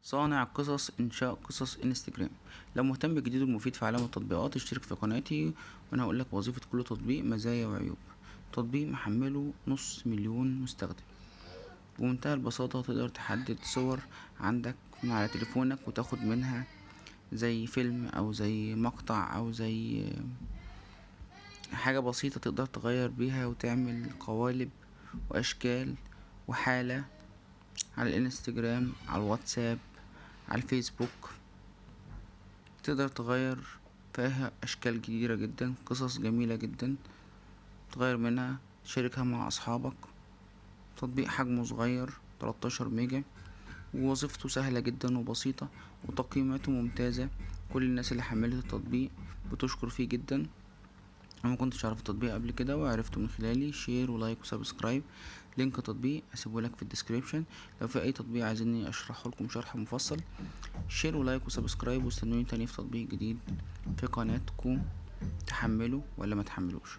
صانع قصص إنشاء قصص انستجرام. لو مهتم بالجديد والمفيد في عالم التطبيقات اشترك في قناتي، وأنا هقولك وظيفة كل تطبيق، مزايا وعيوب. تطبيق محمله 500,000 مستخدم، بمنتهى البساطة تقدر تحدد صور عندك من على تليفونك وتاخد منها زي فيلم أو زي مقطع أو زي حاجة بسيطة تقدر تغير بيها وتعمل قوالب وأشكال وحالة على الانستجرام، على الواتساب، على الفيسبوك. تقدر تغير فيها أشكال كتيرة جدا، قصص جميلة جدا تغير منها، تشاركها مع أصحابك. تطبيق حجمه صغير 13 ميجا، ووظيفته سهلة جدا وبسيطة، وتقييماته ممتازة. كل الناس اللي حملت التطبيق بتشكر فيه جدا. انا مكنتش اعرف التطبيق قبل كده وعرفته من خلالي. شير ولايك وسبسكرايب. لينك التطبيق هسيبهولك في الديسكريبشن. لو في اي تطبيق عايزيني اشرحه لكم شرح مفصل، شير ولايك وسبسكرايب، واستنوني تاني في تطبيق جديد في قناتكم. تحملوا ولا ما تحملوش.